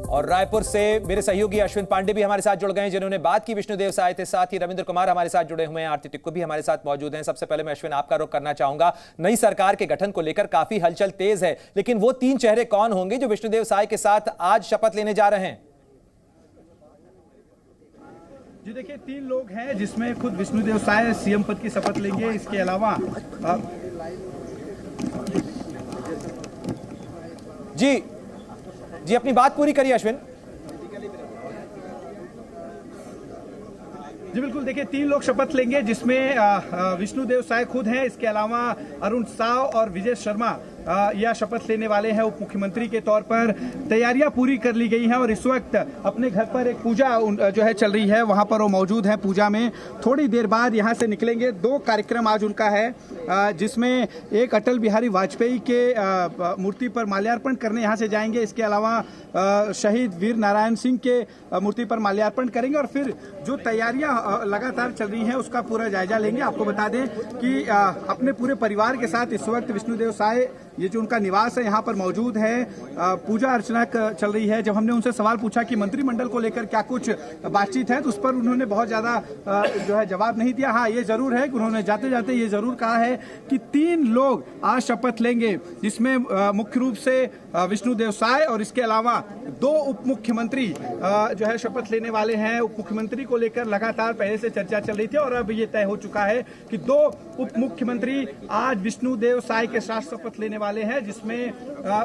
और रायपुर से मेरे सहयोगी अश्विन पांडे भी हमारे साथ जुड़ गए हैं, जिन्होंने बात की विष्णुदेव साय थे। साथ ही रविंद्र कुमार हमारे साथ जुड़े हुए हैं, आरती टिक्कू भी हमारे साथ मौजूद हैं। सबसे पहले मैं अश्विन आपका रुख करना चाहूंगा। नई सरकार के गठन को लेकर काफी हलचल तेज है, लेकिन वो 3 चेहरे कौन होंगे जो विष्णुदेव साय के साथ आज शपथ लेने जा रहे हैं? जी देखिए, 3 लोग हैं जिसमें खुद विष्णुदेव साय सीएम पद की शपथ लेंगे। इसके अलावा जी अपनी बात पूरी करिए अश्विन। जी बिल्कुल, देखिए 3 लोग शपथ लेंगे जिसमें विष्णुदेव साय खुद हैं। इसके अलावा अरुण साव और विजय शर्मा यह शपथ लेने वाले हैं। उप मुख्यमंत्री के तौर पर तैयारियां पूरी कर ली गई हैं और इस वक्त अपने घर पर एक पूजा जो है चल रही है, वहां पर वो मौजूद है। पूजा में थोड़ी देर बाद यहां से निकलेंगे। 2 कार्यक्रम आज उनका है, जिसमें एक अटल बिहारी वाजपेयी के मूर्ति पर माल्यार्पण करने यहां से जाएंगे। इसके अलावा शहीद वीर नारायण सिंह के मूर्ति पर माल्यार्पण करेंगे और फिर जो तैयारियां लगातार चल रही हैं उसका पूरा जायजा लेंगे। आपको बता दें कि अपने पूरे परिवार के साथ इस वक्त विष्णुदेव साय, ये जो उनका निवास है, यहाँ पर मौजूद है। पूजा अर्चना चल रही है। जब हमने उनसे सवाल पूछा कि मंत्रिमंडल को लेकर क्या कुछ बातचीत है, तो उस पर उन्होंने बहुत ज्यादा जो है जवाब नहीं दिया। हाँ, ये जरूर है कि उन्होंने जाते जाते ये जरूर कहा है कि 3 लोग आज शपथ लेंगे, जिसमें मुख्य रूप से विष्णुदेव साय और इसके अलावा 2 उप मुख्यमंत्री जो है शपथ लेने वाले हैं। उप मुख्यमंत्री को लेकर लगातार पहले से चर्चा चल रही थी और अब ये तय हो चुका है कि 2 उप मुख्यमंत्री आज विष्णुदेव साय के साथ शपथ लेने वाले हैं, जिसमें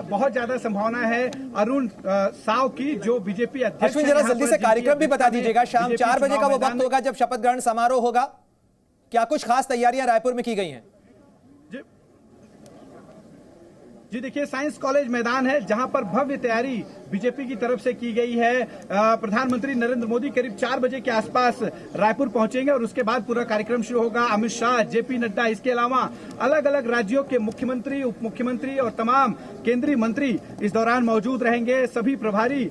बहुत ज्यादा संभावना है अरुण साव की, जो बीजेपी अध्यक्ष। अश्विन, जरा जल्दी से कार्यक्रम भी बता दीजिएगा। शाम 4 बजे का वो वक्त होगा जब शपथ ग्रहण समारोह होगा। क्या कुछ खास तैयारियां रायपुर में की गई हैं? जी देखिए, साइंस कॉलेज मैदान है जहां पर भव्य तैयारी बीजेपी की तरफ से की गई है। प्रधानमंत्री नरेंद्र मोदी करीब 4 बजे के आसपास रायपुर पहुंचेंगे और उसके बाद पूरा कार्यक्रम शुरू होगा। अमित शाह, जेपी नड्डा, इसके अलावा अलग अलग राज्यों के मुख्यमंत्री, उप मुख्यमंत्री और तमाम केंद्रीय मंत्री इस दौरान मौजूद रहेंगे। सभी प्रभारी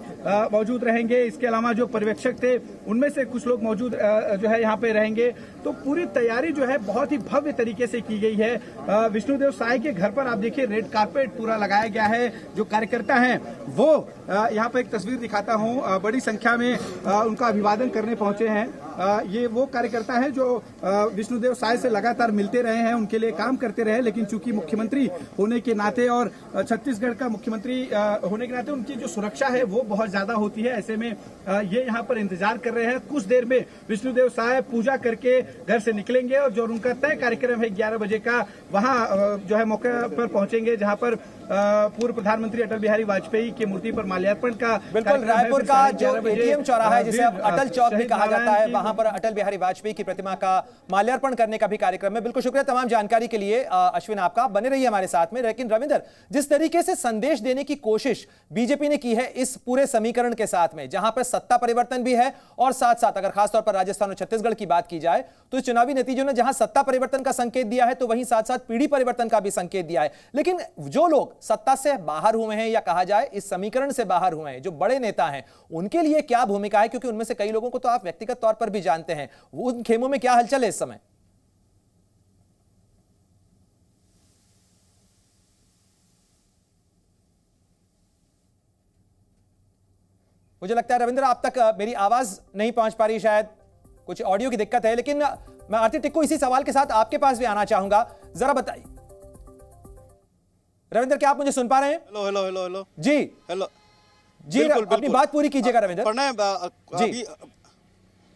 मौजूद रहेंगे। इसके अलावा जो पर्यवेक्षक थे उनमें से कुछ लोग मौजूद जो है यहाँ पे रहेंगे। तो पूरी तैयारी जो है बहुत ही भव्य तरीके से की गई है। विष्णुदेव साय के घर पर आप देखिए रेड कारपेट पूरा लगाया गया है। जो कार्यकर्ता हैं वो यहाँ पे एक तस्वीर दिखाता हूँ, बड़ी संख्या में उनका अभिवादन करने पहुंचे हैं। ये वो कार्यकर्ता हैं जो विष्णुदेव साय से लगातार मिलते रहे हैं, उनके लिए काम करते रहे, लेकिन चूंकि मुख्यमंत्री होने के नाते और छत्तीसगढ़ का मुख्यमंत्री होने के नाते उनकी जो सुरक्षा है वो बहुत ज्यादा होती है। ऐसे में ये यहाँ पर इंतजार कर रहे हैं। कुछ देर में विष्णुदेव साय पूजा करके घर से निकलेंगे और जो उनका तय कार्यक्रम है 11 बजे का, वहाँ जो है मौके पर पहुंचेंगे, जहाँ पर पूर्व प्रधानमंत्री अटल बिहारी वाजपेयी की मूर्ति पर माल्यार्पण का बिल्कुल रायपुर का जो एटीएम चौराहा है, जिसे अब अटल चौक भी कहा जाता है, वहां पर अटल बिहारी वाजपेयी की प्रतिमा का माल्यार्पण करने का भी कार्यक्रम है। बिल्कुल शुक्रिया तमाम जानकारी के लिए अश्विन, आपका। बने रहिए हमारे साथ में। लेकिन रविंदर, जिस तरीके से संदेश देने की कोशिश बीजेपी ने की है इस पूरे समीकरण के साथ में, जहां पर सत्ता परिवर्तन भी है और साथ साथ अगर खासतौर पर राजस्थान और छत्तीसगढ़ की बात की जाए तो इस चुनावी नतीजों ने जहां सत्ता परिवर्तन का संकेत दिया है, तो वहीं साथ साथ पीढ़ी परिवर्तन का भी संकेत दिया है। लेकिन जो लोग सत्ता से बाहर हुए हैं या कहा जाए इस समीकरण से बाहर हुए हैं, जो बड़े नेता हैं, उनके लिए क्या भूमिका है? क्योंकि उनमें से कई लोगों को तो आप व्यक्तिगत तौर पर भी जानते हैं। वो उन खेमों में क्या हलचल है इस समय? मुझे लगता है रविंद्र आप तक मेरी आवाज नहीं पहुंच पा रही, शायद कुछ ऑडियो की दिक्कत है। लेकिन मैं आरती टिक्कू इसी सवाल के साथ आपके पास भी आना चाहूंगा। जरा बताइए रविंद्र, क्या आप मुझे सुन पा रहे हैं? हेलो हेलो हेलो हेलो जी हेलो जी, बिल्कुल, अपनी बात पूरी कीजिएगा रविंद्र जी।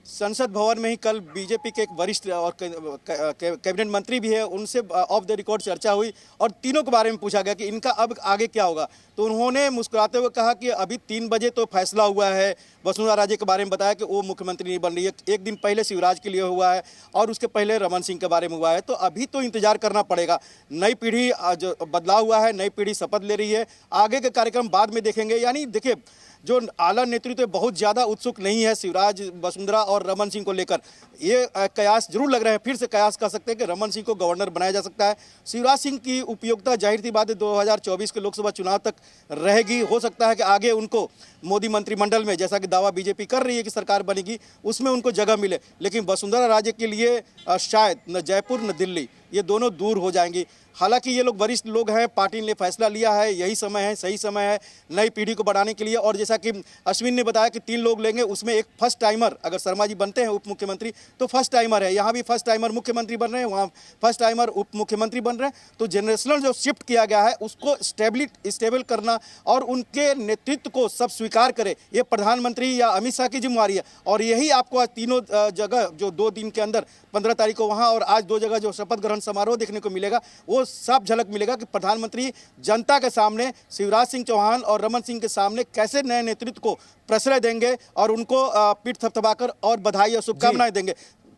संसद भवन में ही कल बीजेपी के एक वरिष्ठ और कैबिनेट मंत्री भी है, उनसे ऑफ द रिकॉर्ड चर्चा हुई और तीनों के बारे में पूछा गया कि इनका अब आगे क्या होगा। तो उन्होंने मुस्कुराते हुए कहा कि अभी 3 बजे तो फैसला हुआ है। वसुंधरा राजे के बारे में बताया कि वो मुख्यमंत्री नहीं बन रही है। एक दिन पहले शिवराज के लिए हुआ है और उसके पहले रमन सिंह के बारे में हुआ है। तो अभी तो इंतजार करना पड़ेगा। नई पीढ़ी जो बदलाव हुआ है, नई पीढ़ी शपथ ले रही है। आगे के कार्यक्रम बाद में देखेंगे। यानी देखिए, जो आला नेतृत्व बहुत ज़्यादा उत्सुक नहीं है शिवराज, वसुंधरा और रमन सिंह को लेकर। ये कयास जरूर लग रहे हैं, फिर से कयास कर सकते हैं कि रमन सिंह को गवर्नर बनाया जा सकता है। शिवराज सिंह की उपयोगिता जाहिर सी बात है 2024 के लोकसभा चुनाव तक रहेगी। हो सकता है कि आगे उनको मोदी मंत्रिमंडल में, जैसा कि दावा बीजेपी कर रही है कि सरकार बनेगी, उसमें उनको जगह मिले। लेकिन वसुंधरा राजे के लिए शायद न जयपुर न दिल्ली ये दोनों दूर हो जाएंगी। हालांकि ये लोग वरिष्ठ लोग हैं, पार्टी ने फैसला लिया है, यही समय है, सही समय है नई पीढ़ी को बढ़ाने के लिए। और जैसा कि अश्विन ने बताया कि 3 लोग लेंगे, उसमें एक फर्स्ट टाइमर, अगर शर्मा जी बनते हैं उप मुख्यमंत्री तो फर्स्ट टाइमर है, यहाँ भी फर्स्ट टाइमर मुख्यमंत्री बन रहे हैं, वहाँ फर्स्ट टाइमर उप मुख्यमंत्री बन रहे हैं। तो जनरेशनल जो शिफ्ट किया गया है उसको स्टेबल करना और उनके नेतृत्व को सब स्वीकार करे, ये प्रधानमंत्री या अमित शाह की जिम्मेवारी है। और यही आपको आज तीनों जगह जो 2 दिन के अंदर 15 तारीख को वहाँ और आज 2 जगह जो शपथ ग्रहण समारोह देखने को मिलेगा, वो साफ झलक मिलेगा कि प्रधानमंत्री जनता के सामने शिवराज सिंह चौहान और रमन सिंह के सामने कैसे नए नेतृत्व को प्रश्रय देंगे और उनको पीठ थपथपाकर और बधाई और शुभकामनाएं देंगे।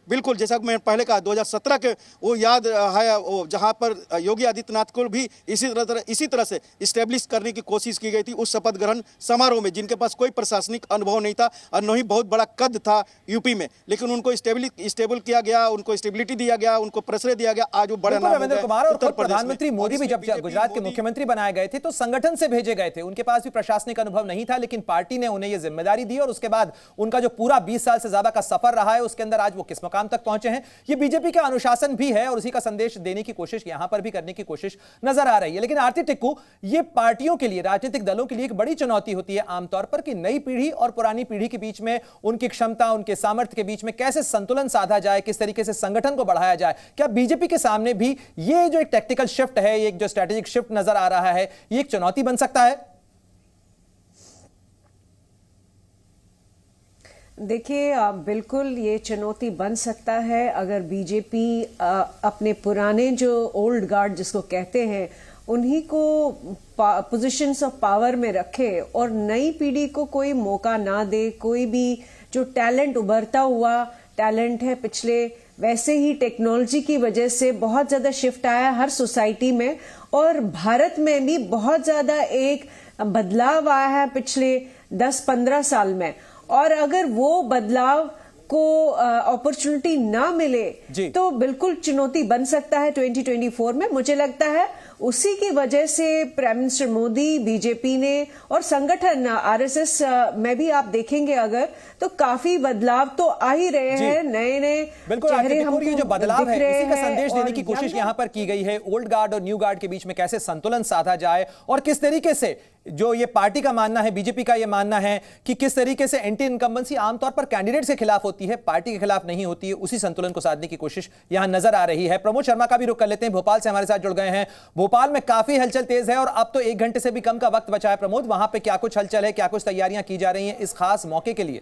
बिल्कुल, जैसा कि मैंने पहले कहा 2017 के वो याद है, वो जहां पर योगी आदित्यनाथ को भी इसी तरह से इस्टेब्लिश करने की कोशिश की गई थी उस शपथ ग्रहण समारोह में, जिनके पास कोई प्रशासनिक अनुभव नहीं था और न ही बहुत बड़ा कद था यूपी में, लेकिन उनको स्टेबल किया गया, उनको स्टेबिलिटी दिया गया, उनको प्रश्रय दिया गया। आज वो बड़ा नाम रविंद्र कुमार और खुद प्रधानमंत्री मोदी भी जब गुजरात के मुख्यमंत्री बनाए गए थे तो संगठन से भेजे गए थे, उनके पास भी प्रशासनिक अनुभव नहीं था, लेकिन पार्टी ने उन्हें यह जिम्मेदारी दी और उसके बाद उनका जो पूरा 20 साल से ज्यादा का सफर रहा है उसके अंदर आज वो किस मुकाम तक पहुंचे हैं, ये बीजेपी का अनुशासन भी है और उसी का संदेश देने की कोशिश यहां पर भी करने की कोशिश नजर आ रही है। लेकिन आरती टिक्कू, ये पार्टियों के लिए, राजनीतिक दलों के लिए एक बड़ी चुनौती होती है आमतौर पर कि नई पीढ़ी और पुरानी पीढ़ी के बीच में, उनकी क्षमता, उनके सामर्थ्य के बीच में कैसे संतुलन साधा जाए, किस तरीके से संगठन को बढ़ाया जाए। क्या बीजेपी के सामने भी ये जो एक टेक्टिकल शिफ्ट है, एक जो स्ट्रेटेजिक शिफ्ट नजर आ रहा है, ये एक चुनौती बन सकता है? देखिए, बिल्कुल ये चुनौती बन सकता है अगर बीजेपी अपने पुराने जो ओल्ड गार्ड जिसको कहते हैं उन्हीं को पोजीशंस ऑफ पावर में रखे और नई पीढ़ी को कोई मौका ना दे। कोई भी जो टैलेंट, उभरता हुआ टैलेंट है, पिछले वैसे ही टेक्नोलॉजी की वजह से बहुत ज्यादा शिफ्ट आया हर सोसाइटी में और भारत में भी बहुत ज्यादा एक बदलाव आया है पिछले 10-15 साल में। और अगर वो बदलाव को अपॉर्चुनिटी ना मिले तो बिल्कुल चुनौती बन सकता है 2024 में। मुझे लगता है उसी की वजह से प्राइम मिनिस्टर मोदी, बीजेपी ने और संगठन आरएसएस में भी आप देखेंगे अगर तो काफी बदलाव तो आ ही रहे हैं, नए नए चेहरे हमको ये जो बदलाव है इसी का संदेश देने की कोशिश यहां पर की गई है। ओल्ड गार्ड और न्यू गार्ड के बीच में कैसे संतुलन साधा जाए और किस तरीके से, जो ये पार्टी का मानना है, बीजेपी का ये मानना है कि किस तरीके से एंटी इनकम्बेंसी आमतौर पर कैंडिडेट के खिलाफ होती है, पार्टी के खिलाफ नहीं होती है, उसी संतुलन को साधने की कोशिश यहां नजर आ रही है। प्रमोद शर्मा का भी रुख कर लेते हैं, भोपाल से हमारे साथ जुड़ गए हैं। भोपाल में काफी हलचल तेज है और अब तो 1 घंटे से भी कम का वक्त बचा है। प्रमोद, वहां पे क्या कुछ हलचल है, क्या कुछ तैयारियां की जा रही हैं इस खास मौके के लिए?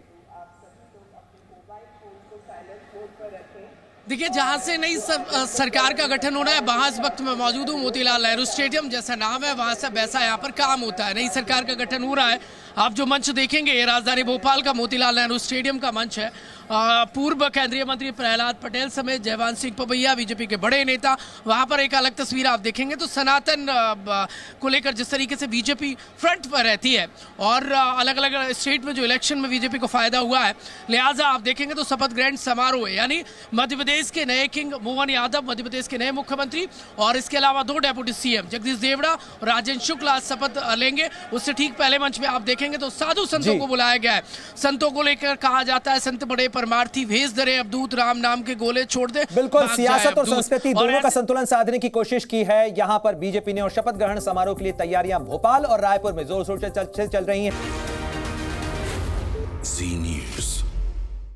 देखिए, जहां से नई सरकार का गठन हो रहा है वहां इस वक्त मैं मौजूद हूँ। मोतीलाल नेहरू स्टेडियम जैसा नाम है, वहां से वैसा यहाँ पर काम होता है। नई सरकार का गठन हो रहा है। आप जो मंच देखेंगे ये राजधानी भोपाल का मोतीलाल नेहरू स्टेडियम का मंच है। पूर्व केंद्रीय मंत्री प्रहलाद पटेल समेत जयवंत सिंह पवैया, बीजेपी के बड़े नेता, वहां पर एक अलग तस्वीर आप देखेंगे तो सनातन को लेकर जिस तरीके से बीजेपी फ्रंट पर रहती है और अलग अलग स्टेट में जो इलेक्शन में बीजेपी को फायदा हुआ है, लिहाजा आप देखेंगे तो शपथ ग्रहण समारोह है। यानी मध्य प्रदेश के नए किंग मोहन यादव, मध्य प्रदेश के नए मुख्यमंत्री और इसके अलावा 2 डेप्यूटी सीएम जगदीश देवड़ा और राजेंद्र शुक्ल आज शपथ लेंगे। उससे ठीक पहले मंच में आप देखेंगे तो साधु संतों को बुलाया गया है। संतों को लेकर कहा जाता है संत बड़े परमार्थी, भेज दरे अवधूत, राम नाम के गोले छोड़ दे। बिल्कुल, सियासत और संस्कृति दोनों का संतुलन साधने की कोशिश की है यहां पर बीजेपी ने और शपथ ग्रहण समारोह के लिए तैयारियां भोपाल और रायपुर में जोर शोर से चल रही हैं।